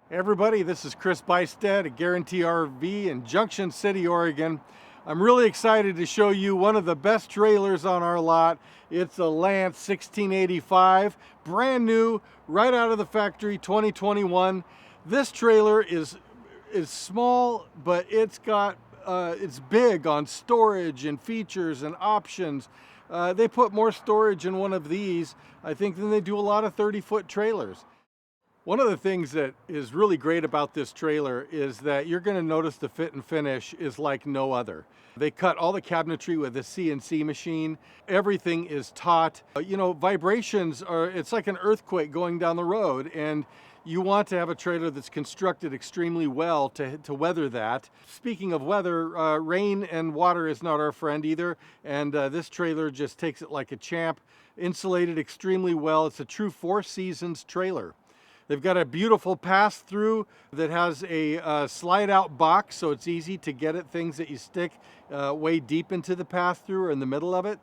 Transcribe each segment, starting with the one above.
Hey everybody, this is Chris.Buystedt at Guaranty RV in Junction City, Oregon. I'm really excited to show you one of the best trailers on our lot. It's a Lance 1685, brand new, right out of the factory, 2021. This trailer is small, but it's big on storage and features and options. They put more storage in one of these, I think, than they do a lot of 30-foot trailers. One of the things that is really great about this trailer is that you're going to notice the fit and finish is like no other. They cut all the cabinetry with a CNC machine. Everything is taut. Vibrations it's like an earthquake going down the road, and you want to have a trailer that's constructed extremely well to weather that. Speaking of weather, rain and water is not our friend either, and this trailer just takes it like a champ. Insulated extremely well. It's a true Four Seasons trailer. They've got a beautiful pass-through that has a slide-out box, so it's easy to get at things that you stick way deep into the pass-through or in the middle of it.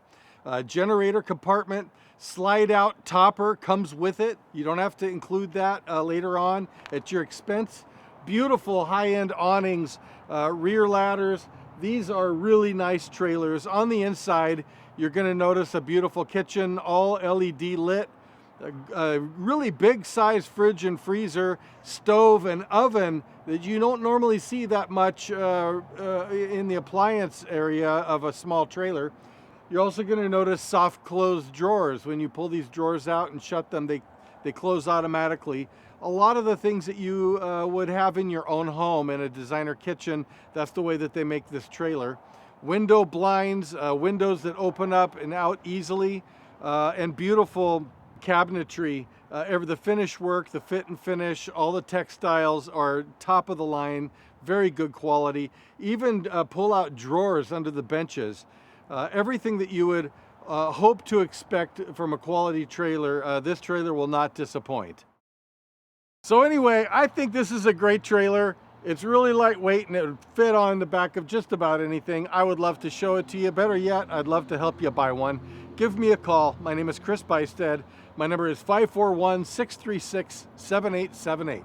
Generator compartment, slide-out topper comes with it. You don't have to include that later on at your expense. Beautiful high-end awnings, rear ladders. These are really nice trailers. On the inside, you're going to notice a beautiful kitchen, all LED lit. A really big size fridge and freezer, stove and oven that you don't normally see that much in the appliance area of a small trailer. You're also going to notice soft closed drawers. When you pull these drawers out and shut them, they close automatically. A lot of the things that you would have in your own home in a designer kitchen, that's the way that they make this trailer. Window blinds, windows that open up and out easily, and beautiful cabinetry. The finish work, the fit and finish, all the textiles are top of the line, very good quality. Even pull-out drawers under the benches. Everything that you would hope to expect from a quality trailer, this trailer will not disappoint. So anyway, I think this is a great trailer. It's really lightweight and it would fit on the back of just about anything. I would love to show it to you. Better yet, I'd love to help you buy one. Give me a call. My name is Chris.Buystedt. My number is 541-636-7878.